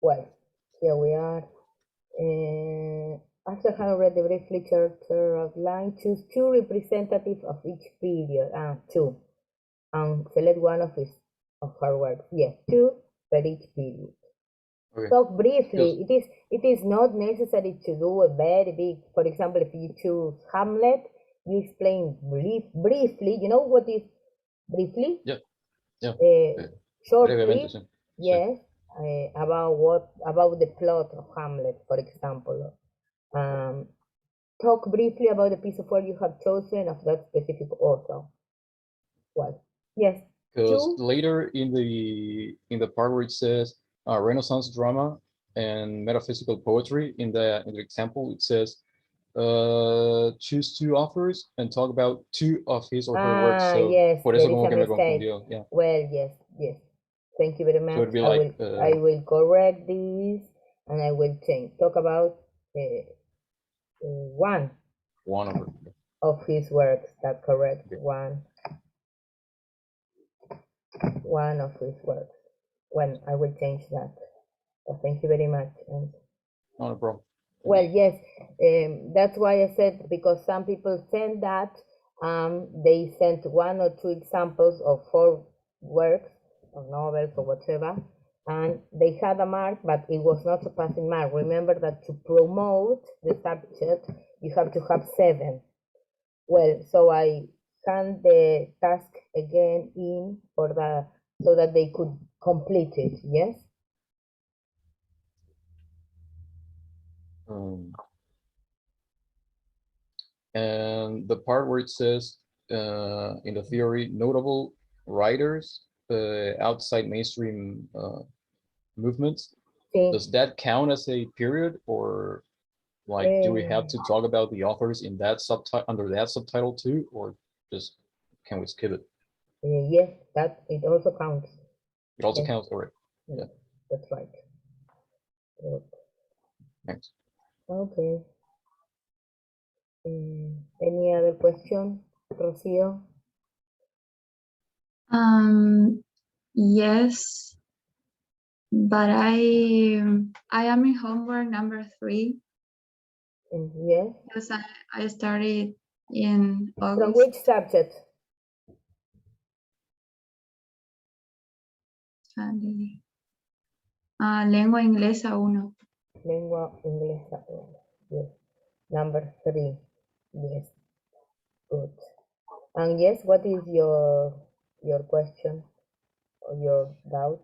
Well, here we are. After having read the brief literature outline, choose two representatives of each period. Two. And select one of her works. Yes, two for each period. Okay. Talk briefly. It is not necessary to do a very big. For example, if you choose Hamlet, you explain briefly. You know what is briefly? Yeah. Yeah. Shortly. Sí. Yes. About the plot of Hamlet, for example. Talk briefly about the piece of work you have chosen of that specific author. Well, yes. Because later in the part where it says Renaissance drama and metaphysical poetry, in the example it says choose two authors and talk about two of his or her works. So yes, por there eso is como a que me mistake. confundió. Yeah. Well, yes. Thank you very much. So it'd be like, I will correct this and I will change. Talk about one of his works. That's correct. Okay. One of his works. When I will change that. So thank you very much. Not a problem. Well, yes, that's why I said, because some people send that, they sent one or two examples of 4 works or novels or whatever, and they had a mark, but it was not a passing mark. Remember that to promote the subject, you have to have 7. Well, so I hand the task again in for so that they could complete it, yes? And the part where it says in the theory, notable writers outside mainstream movements, does that count as a period, or like do we have to talk about the authors in that under that subtitle too, or just can we skip it? Yes, that it also counts. It also counts, all right. Yeah, that's right. Good. Thanks. Okay. Any other question, Rocío? Yes, but I am in homework number 3. Yes. Because I started in August. From which subject? Lengua Inglesa 1. Lengua Inglesa 1. Yes. Number 3. Yes. Good. And yes, what is your question or your doubt?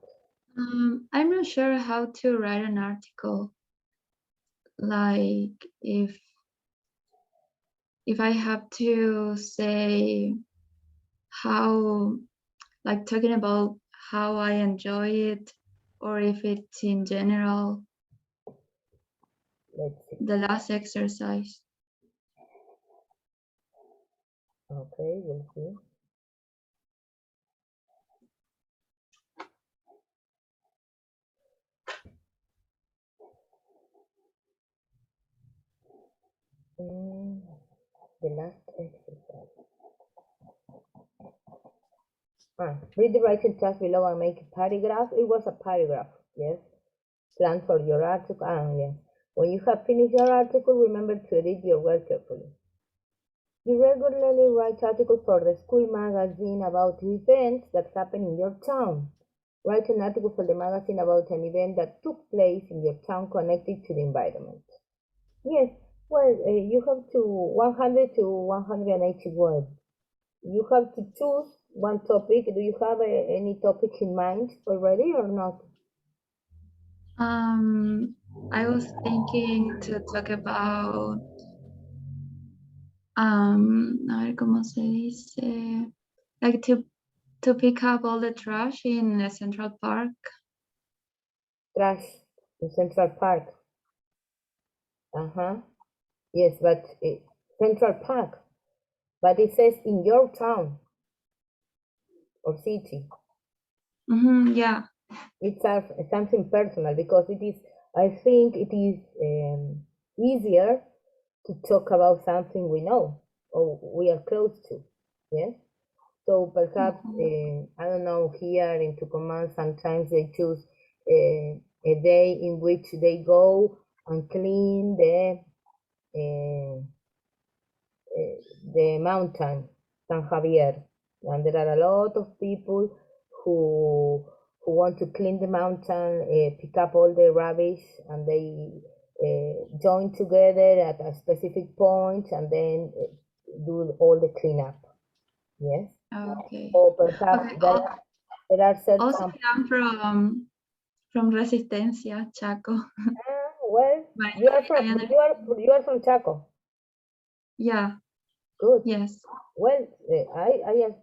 I'm not sure how to write an article. Like if I have to say how, like talking about how I enjoy it, or if it's in general. Let's see. The last exercise. Okay, we'll see. The last exercise. Read the writing task below and make a paragraph. It was a paragraph, yes. Plan for your article. Yes. When you have finished your article, remember to edit your work carefully. You regularly write articles for the school magazine about events that happen in your town. Write an article for the magazine about an event that took place in your town connected to the environment. Yes, well, you have to 100 to 180 words. You have to choose one topic. Do you have any topic in mind already or not? I was thinking to talk about a ver cómo se dice, like to pick up all the trash in the Central Park. Trash in Central Park. Yes, but Central Park. But it says in your town or city. Yeah. It's something personal because it is. I think it is easier to talk about something we know or we are close to. Yes. So perhaps I don't know. Here in Tucumán, sometimes they choose a day in which they go and clean the mountain, San Javier. And there are a lot of people who want to clean the mountain, pick up all the rubbish, and they join together at a specific point and then do all the cleanup. Yes. Okay. Or perhaps Okay. there are certain. Also, I'm from Resistencia, Chaco. Well, you are from Chaco. Yeah. Good. Yes. Well, I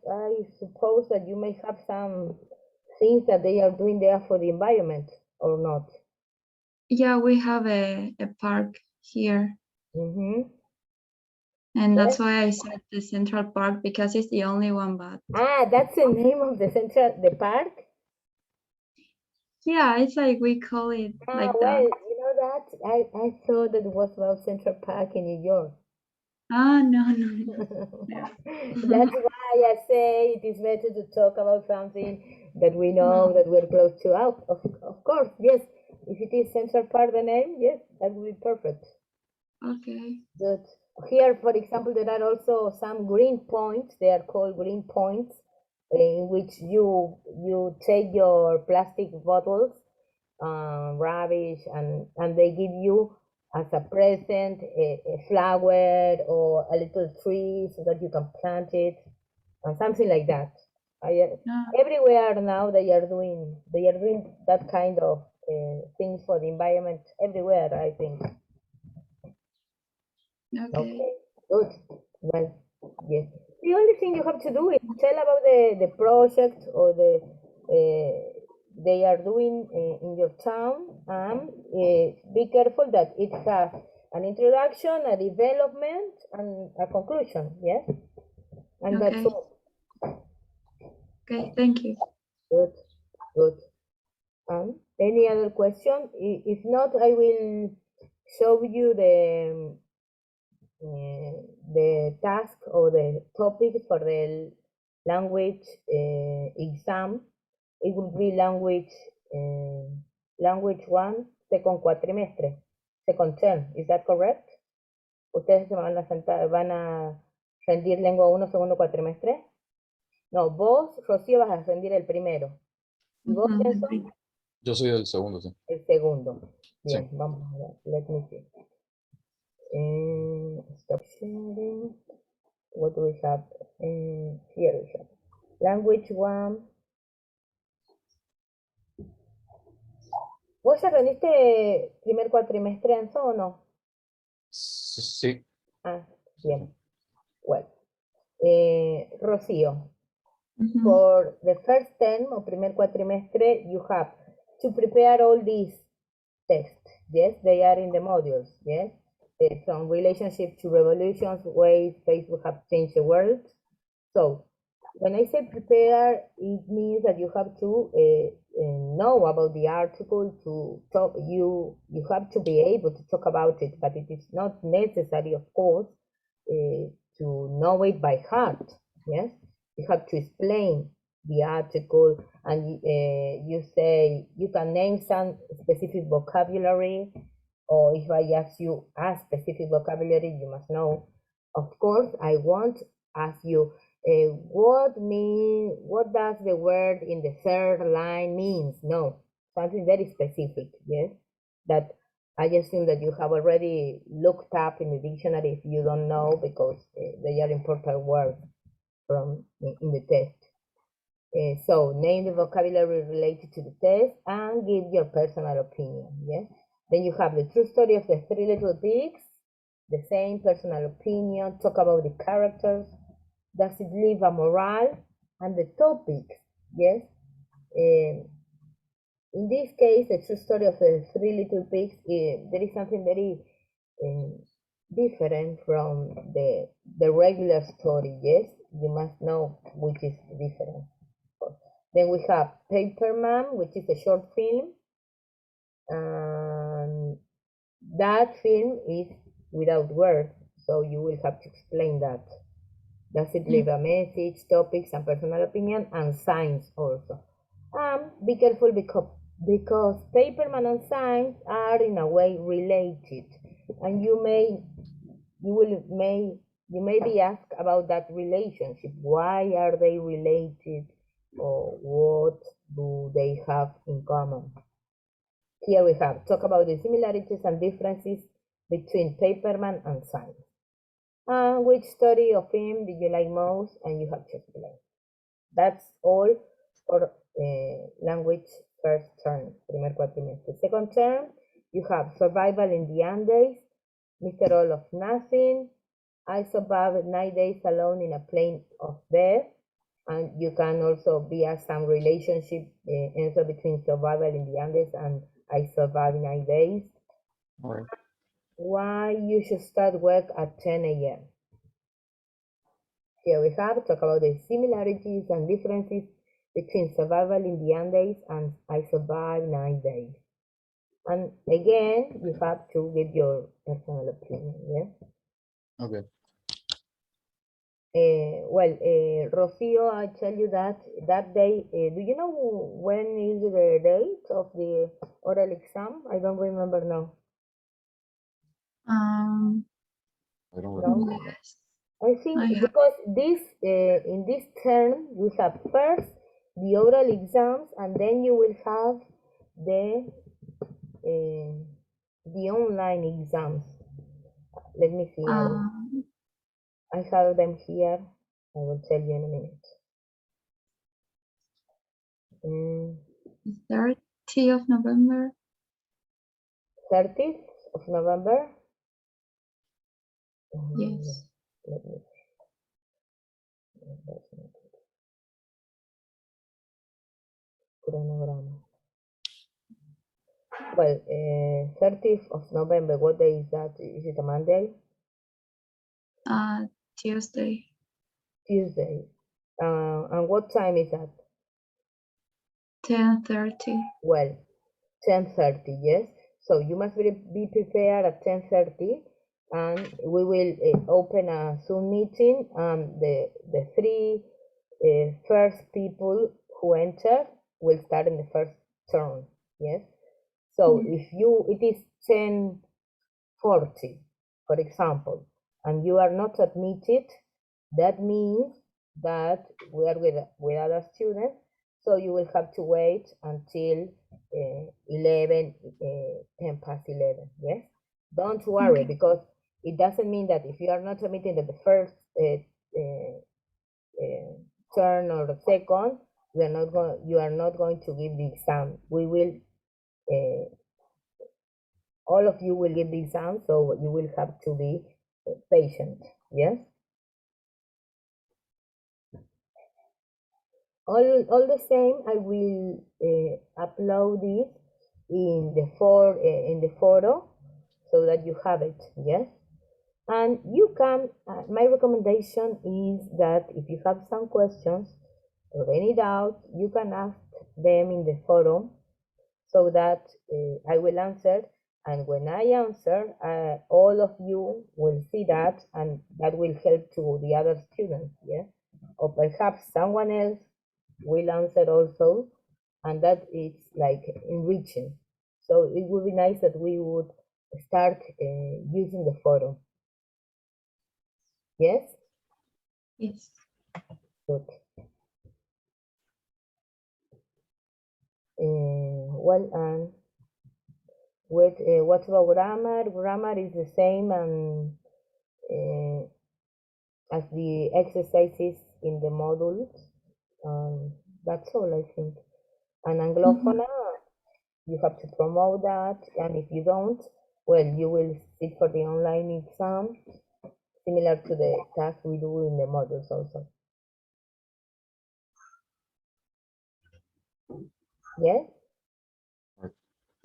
suppose that you may have some things that they are doing there for the environment, or not? Yeah, we have a park here. Mm-hmm. And that's why I said the Central Park, because it's the only one, but... that's the name of the park? Yeah, it's like we call it like well, that. you know that? I thought that it was about Central Park in New York. No. That's why I say it is better to talk about something that we know, that we're close to. Of course, yes. If it is Central Park, the name, yes, that would be perfect. Okay. Good. Here, for example, there are also some green points. They are called green points, in which you take your plastic bottles, rubbish, and they give you as a present a flower or a little tree so that you can plant it, and something like that. Everywhere now they are doing that kind of things for the environment everywhere, I think. Okay, good. Well, yes. The only thing you have to do is tell about the project or they are doing in your town, and be careful that it has an introduction, a development, and a conclusion. Yes, and that's all. Okay, thank you. Good, good. Any other question? If not, I will show you the task or the topic for the language exam. It will be language 1, second cuatrimestre, second term. Is that correct? ¿Ustedes se van a rendir lengua 1, segundo cuatrimestre? No, vos, Rocío, vas a rendir el primero. ¿Y vos, Nelson? Yo soy el segundo, sí. El segundo. Bien, Sí. vamos a ver. Let me see. Stop sharing. What do we have? Here we have language 1. ¿Vos ya rendiste primer cuatrimestre, Enzo, o no? Sí. Bien. Well, Rocío, Mm-hmm. for the first term or primer cuatrimestre, you have to prepare all these texts. Yes, they are in the modules. Yes, from relationship to revolutions, ways Facebook have changed the world. So when I say prepare, it means that you have to know about the article to talk. You have to be able to talk about it, but it is not necessary, of course, to know it by heart. Yes, you have to explain the article, and you say you can name some specific vocabulary, or if I ask you a specific vocabulary, you must know. Of course, I won't ask you what does the word in the third line means. No, something very specific. Yes, that I assume that you have already looked up in the dictionary if you don't know, because they are important words from in the test. So name the vocabulary related to the test and give your personal opinion. Yes. Then you have the true story of the 3 little pigs, the same personal opinion, talk about the characters, does it leave a moral, and the topics. Yes. In this case, the true story of the 3 little pigs, there is something very different from the regular story. Yes, you must know which is different. Then we have Paperman, which is a short film. That film is without words, so you will have to explain that. Does it leave a message, topics, and personal opinion, and signs also? Be careful Because paperman and signs are in a way related, and you may be asked about that relationship. Why are they related, or what do they have in common? Here we have talk about the similarities and differences between paperman and signs. And which story of him did you like most? And you have to explain. That's all for language first term, primer cuatrimestre. Second term, you have survival in the Andes, Mr. All of Nothing, I survived 9 days alone in a plane of death, and you can also be asked some relationship answer between survival in the Andes and I survived 9 days. Right. Why you should start work at 10 a.m. Here we have talk about the similarities and differences between survival in the Andes and I survived 9 days. And again, you have to give your personal opinion, yes? Okay. Rocio, I tell you that day, do you know when is the date of the oral exam? I don't remember now. I don't remember. Yes. I think because this in this term we have first the oral exams, and then you will have the online exams. Let me see. I have them here. I will tell you in a minute. 30th of November. 30th of November? Yes. Let me see. Chronograma. Well, 30th of November, what day is that? Is it a Monday? Tuesday. Tuesday. And what time is that? 10:30. Well, 10:30, yes. So you must be prepared at 10:30, and we will open a Zoom meeting. The three first people who enter will start in the first turn, yes. So if it is 10:40, for example, and you are not admitted, that means that we are with other students, so you will have to wait until 10 past 11, yes? Don't worry, because it doesn't mean that if you are not admitted at the first turn or the second, you are not going to give the exam. We will, all of you will give the exam, so you will have to be patient, yes? All the same, I will upload this in the photo so that you have it, yes? And you can, my recommendation is that if you have some questions or any doubt, you can ask them in the forum so that I will answer. And when I answer, all of you will see that, and that will help to the other students, yeah? Or perhaps someone else will answer also, and that is like enriching. So it would be nice that we would start using the forum. Yes? Yes. Good. Well, and what about grammar? Grammar is the same as the exercises in the modules. That's all, I think. And Anglófona, you have to promote that, and if you don't, well, you will sit for the online exam, similar to the task we do in the modules also. Yes?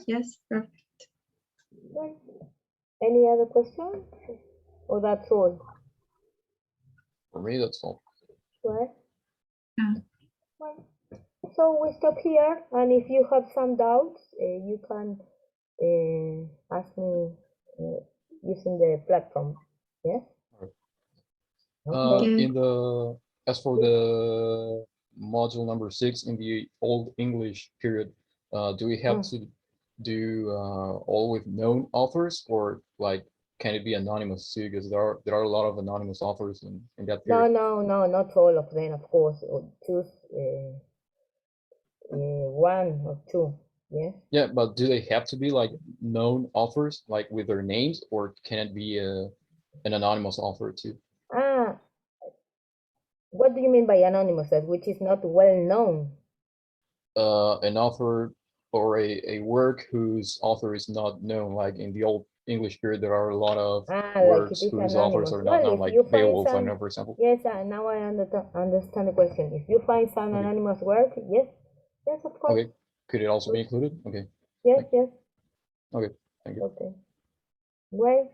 Yes, perfect. Well, any other questions? Or that's all? For me, that's all. Well, so we stop here, and if you have some doubts, you can ask me using the platform. Yes? Okay. As for the module number 6 in the Old English period, Do we have to do all with known authors, or like can it be anonymous too? Because there are a lot of anonymous authors in that period. No, not all of them, of course. Choose one or two. Yes. Yeah, but do they have to be like known authors, like with their names, or can it be an anonymous author too? What do you mean by anonymous? That which is not well known? An author or a work whose author is not known. Like in the old English period, there are a lot of works like whose authors are not known, like Beowulf, I know, for example. Yes, now I understand the question. If you find some anonymous work, yes, of course. Okay, could it also be included? Okay. Yes. Okay, thank you. Okay. Well,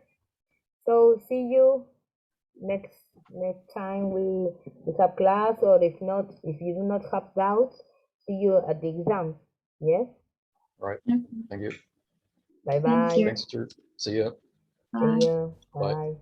so see you next time we have class, or if not, if you do not have doubts, see you at the exam. Yes. Right. Thank you. Bye bye. Thank you. Thanks, teacher. See ya. See ya. Bye. Bye.